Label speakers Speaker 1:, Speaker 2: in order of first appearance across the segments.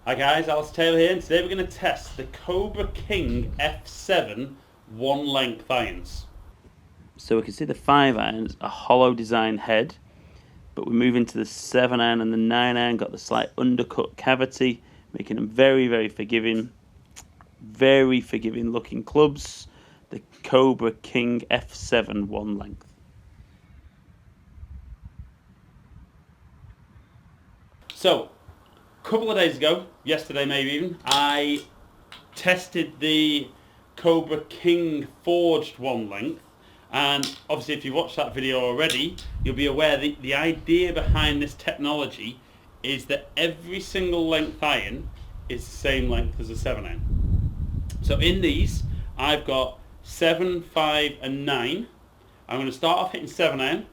Speaker 1: Hi guys, Alice Taylor here, and today we're going to test the Cobra King F7 one length irons. So we can see the 5 irons, a hollow design head, but we move into the 7 iron and the 9 iron, got the slight undercut cavity, making them very forgiving looking clubs. The Cobra King F7 one length. So, a couple of days ago, yesterday maybe even, I tested the Cobra King forged one length, and obviously if you've watched that video already, you'll be aware the idea behind this technology is that every single length iron is the same length as a 7 iron. So in these, I've got 7, 5 and 9. I'm going to start off hitting 7 iron.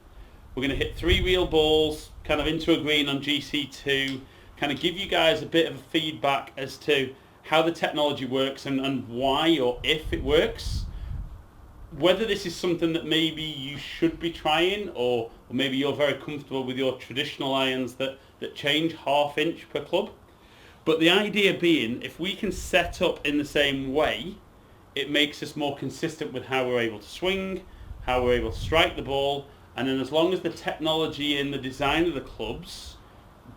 Speaker 1: We're going to hit 3 real balls, kind of into a green on GC2, kind of give you guys a bit of feedback as to how the technology works and why or if it works. Whether this is something that maybe you should be trying, or maybe you're very comfortable with your traditional irons that change ½ inch per club. But the idea being, if we can set up in the same way, it makes us more consistent with how we're able to swing, how we're able to strike the ball, and then as long as the technology in the design of the clubs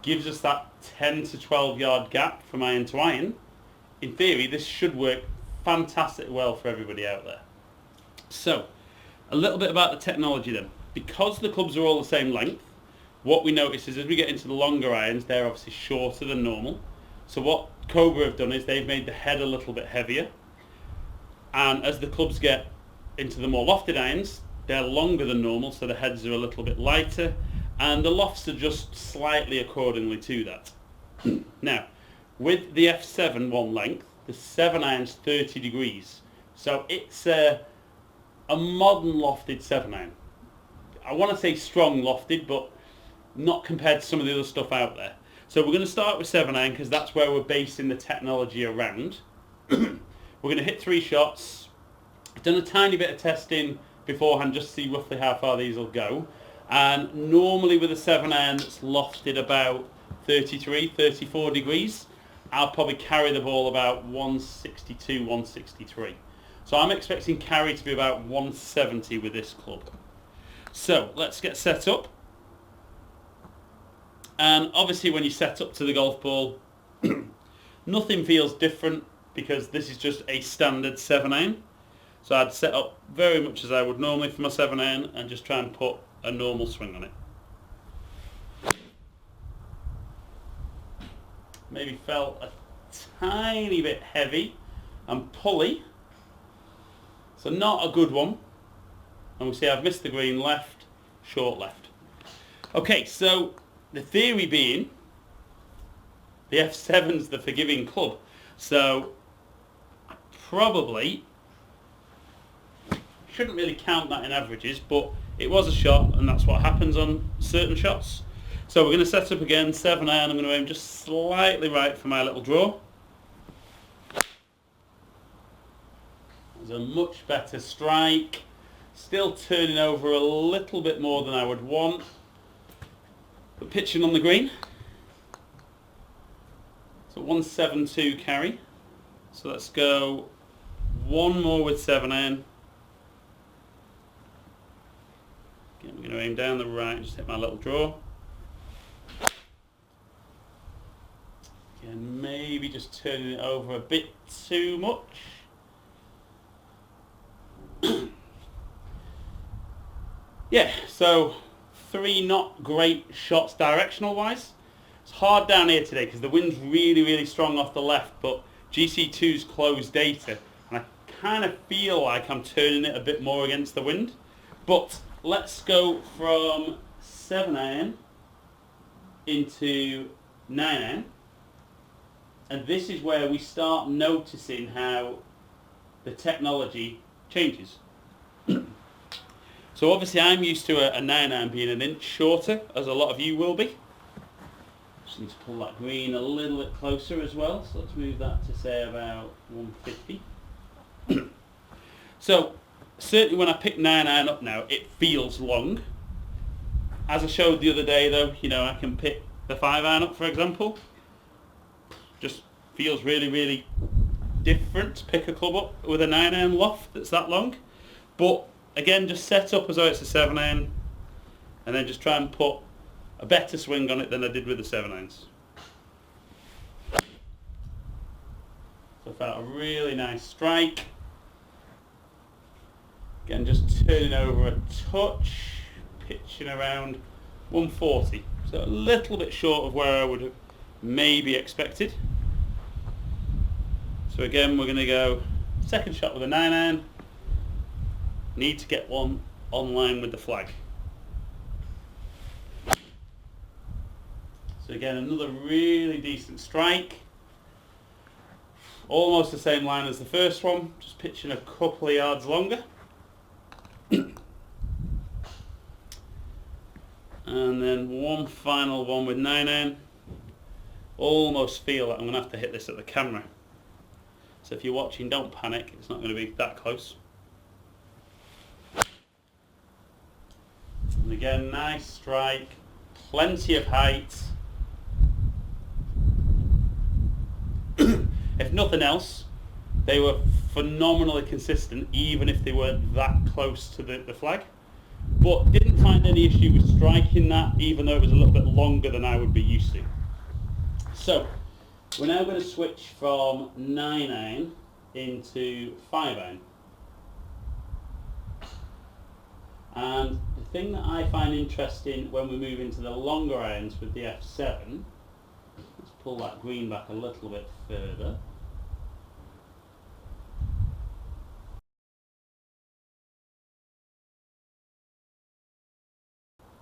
Speaker 1: gives us that 10 to 12 yard gap from iron to iron, in theory this should work fantastically well for everybody out there. So, a little bit about the technology then. Because the clubs are all the same length, what we notice is as we get into the longer irons, they're obviously shorter than normal. So what Cobra have done is they've made the head a little bit heavier, and as the clubs get into the more lofted irons, they're longer than normal, so the heads are a little bit lighter, and the lofts adjust slightly accordingly to that. Now, with the F7 one length, the 7 iron's 30 degrees, so it's a modern lofted 7 iron. I want to say strong lofted, but not compared to some of the other stuff out there. So we're going to start with 7 iron because that's where we're basing the technology around. We're going to hit 3 shots. I've done a tiny bit of testing beforehand just to see roughly how far these will go. And normally with a 7 iron that's lofted about 33, 34 degrees, I'll probably carry the ball about 162, 163. So I'm expecting carry to be about 170 with this club. So let's get set up. And obviously when you set up to the golf ball, nothing feels different because this is just a standard 7 iron. So I'd set up very much as I would normally for my 7 iron and just try and put a normal swing on it. Maybe felt a tiny bit heavy and pulley, so not a good one. And we see I've missed the green left, short left. Okay, so the theory being the F7's the forgiving club, so I probably shouldn't really count that in averages, but it was a shot and that's what happens on certain shots. So we're going to set up again, 7 iron. I'm going to aim just slightly right for my little draw. There's a much better strike. Still turning over a little bit more than I would want. But pitching on the green. So 172 carry. So let's go one more with 7 iron. Again, we're going to aim down the right and just hit my little draw. Again, maybe just turning it over a bit too much. Yeah, so 3 not great shots directional wise. It's hard down here today because the wind's really strong off the left, but GC2's closed data and I kind of feel like I'm turning it a bit more against the wind. But let's go from 7 iron into 9 iron, and this is where we start noticing how the technology changes. So obviously I'm used to a 9 iron being an inch shorter, as a lot of you will be. Just need to pull that green a little bit closer as well, so let's move that to say about 150. So certainly when I pick 9 iron up now, it feels long. As I showed the other day though, you know, I can pick the 5 iron up for example. Just feels really, really different to pick a club up with a 9-iron loft that's that long. But again, just set up as though it's a 7-iron, and then just try and put a better swing on it than I did with the 7-irons. So I felt a really nice strike. Again, just turning over a touch, pitching around 140. So a little bit short of where I would have maybe expected. So again, we're going to go second shot with a 9-iron. Need to get one on line with the flag. So again, another really decent strike. Almost the same line as the first one, just pitching a couple of yards longer. And then one final one with 9-iron. Almost feel like I'm going to have to hit this at the camera. So if you're watching, don't panic, it's not going to be that close. And again, nice strike, plenty of height. If nothing else, they were phenomenally consistent, even if they weren't that close to the flag. But didn't find any issue with striking that, even though it was a little bit longer than I would be used to. So, we're now going to switch from 9-iron into 5-iron. And the thing that I find interesting when we move into the longer irons with the F7, let's pull that green back a little bit further.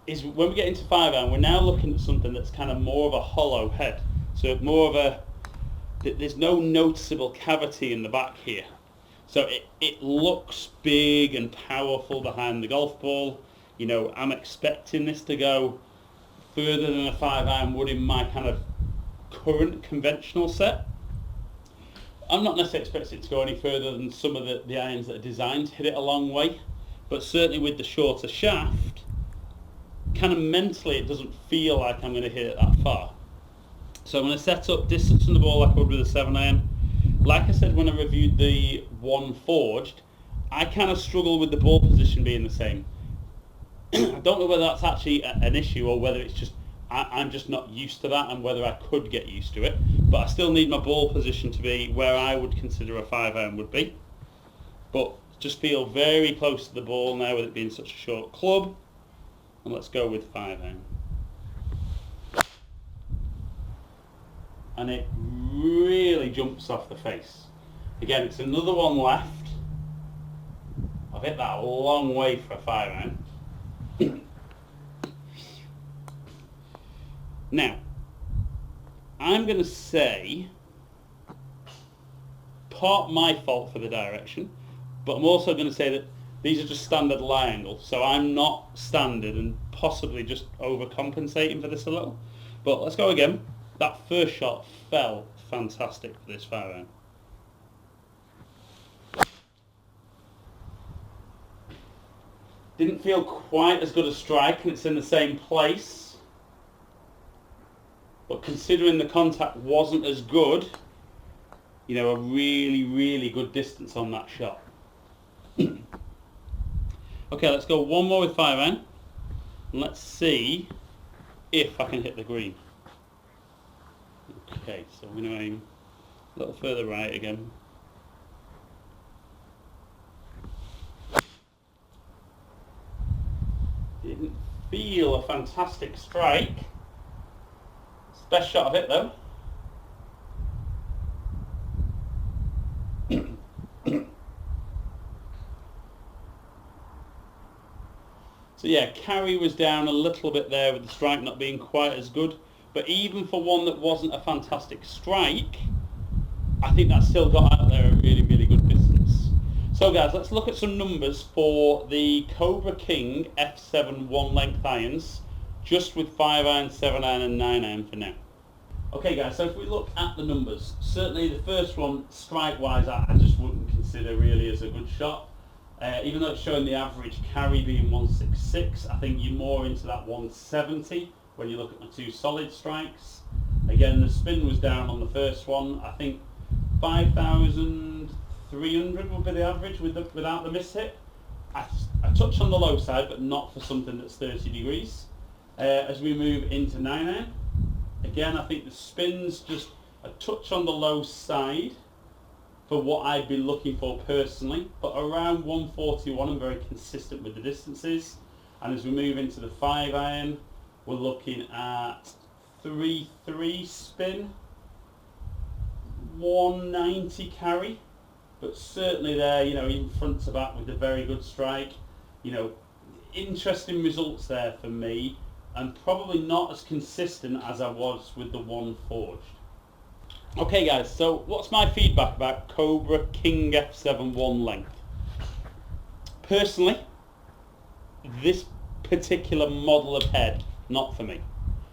Speaker 1: Is when we get into 5-iron, we're now looking at something that's kind of more of a hollow head. So more of a, there's no noticeable cavity in the back here. So it looks big and powerful behind the golf ball. You know, I'm expecting this to go further than a 5-iron would in my kind of current conventional set. I'm not necessarily expecting it to go any further than some of the irons that are designed to hit it a long way. But certainly with the shorter shaft, kind of mentally it doesn't feel like I'm going to hit it that far. So I'm going to set up distance on the ball like I would with a 7-iron. Like I said when I reviewed the one forged, I kind of struggle with the ball position being the same. I don't know whether that's actually an issue or whether it's just I'm just not used to that and whether I could get used to it. But I still need my ball position to be where I would consider a 5-iron would be. But just feel very close to the ball now with it being such a short club. And let's go with 5-iron. And it really jumps off the face. Again, it's another one left. I've hit that a long way for a 5-iron. Now, I'm going to say part my fault for the direction, but I'm also going to say that these are just standard lie angles, so I'm not standard and possibly just overcompensating for this a little. But let's go again. That first shot felt fantastic for this 5-iron. Didn't feel quite as good a strike, and it's in the same place. But considering the contact wasn't as good, you know, a really, really good distance on that shot. Okay, let's go one more with 5-iron, and let's see if I can hit the green. Okay, so we're going to aim a little further right again. Didn't feel a fantastic strike. It's the best shot of it though. So yeah, carry was down a little bit there with the strike not being quite as good. But even for one that wasn't a fantastic strike, I think that still got out there a really, really good distance. So guys, let's look at some numbers for the Cobra King F7 one-length irons, just with 5-iron, 7-iron and 9-iron for now. Okay guys, so if we look at the numbers, certainly the first one, strike-wise, I just wouldn't consider really as a good shot. Even though it's showing the average carry being 166, I think you're more into that 170 when you look at the two solid strikes. Again, the spin was down on the first one. I think 5,300 would be the average without the miss hit. I touched on the low side, but not for something that's 30 degrees. As we move into 9-iron, again, I think the spin's just a touch on the low side for what I'd be looking for personally, but around 141 I'm very consistent with the distances. And as we move into the 5-iron, we're looking at 3-3 spin, 190 carry, but certainly there, you know, even front to back with a very good strike. You know, interesting results there for me, and probably not as consistent as I was with the one forged. Okay guys, so what's my feedback about Cobra King F7 one length? Personally, this particular model of head, not for me.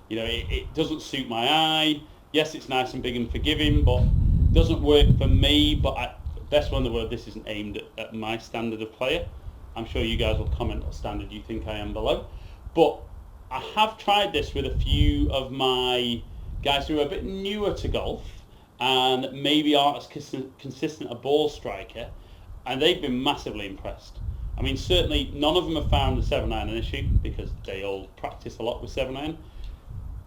Speaker 1: You know, it doesn't suit my eye. Yes, it's nice and big and forgiving, but doesn't work for me. But best one in the world, this isn't aimed at my standard of player. I'm sure you guys will comment what standard you think I am below. But I have tried this with a few of my guys who are a bit newer to golf and maybe aren't as consistent a ball striker, and they've been massively impressed. I mean, certainly none of them have found the 7-iron an issue because they all practice a lot with 7-iron.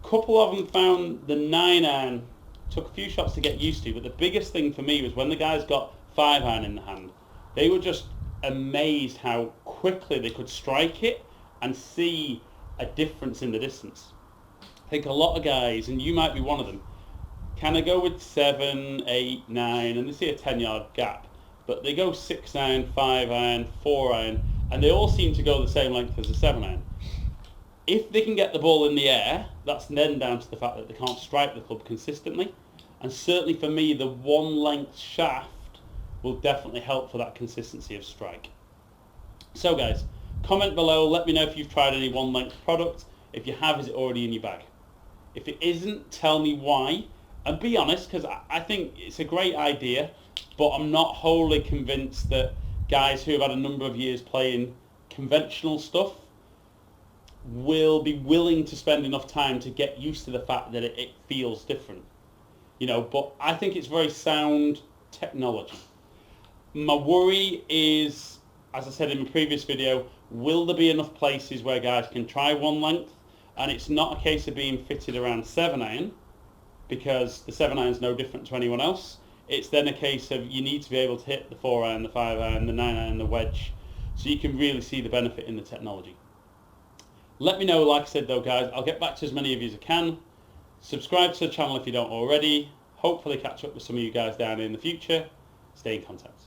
Speaker 1: A couple of them found the 9-iron took a few shots to get used to, but the biggest thing for me was when the guys got 5-iron in the hand, they were just amazed how quickly they could strike it and see a difference in the distance. I think a lot of guys, and you might be one of them, kind of go with 7, 8, 9, and they see a 10-yard gap, but they go 6-iron, 5-iron, 4-iron, and they all seem to go the same length as a 7-iron. If they can get the ball in the air, that's then down to the fact that they can't strike the club consistently, and certainly for me, the one length shaft will definitely help for that consistency of strike. So guys, comment below, let me know if you've tried any one length product. If you have, is it already in your bag? If it isn't, tell me why, and be honest, because I think it's a great idea, but I'm not wholly convinced that guys who have had a number of years playing conventional stuff will be willing to spend enough time to get used to the fact that it feels different. You know, but I think it's very sound technology. My worry is, as I said in my previous video, will there be enough places where guys can try one length? And it's not a case of being fitted around 7-iron, because the 7-iron is no different to anyone else. It's then a case of you need to be able to hit the 4-iron, the 5-iron, the 9-iron, the wedge, so you can really see the benefit in the technology. Let me know, like I said though guys, I'll get back to as many of you as I can. Subscribe to the channel if you don't already. Hopefully catch up with some of you guys down in the future. Stay in contact.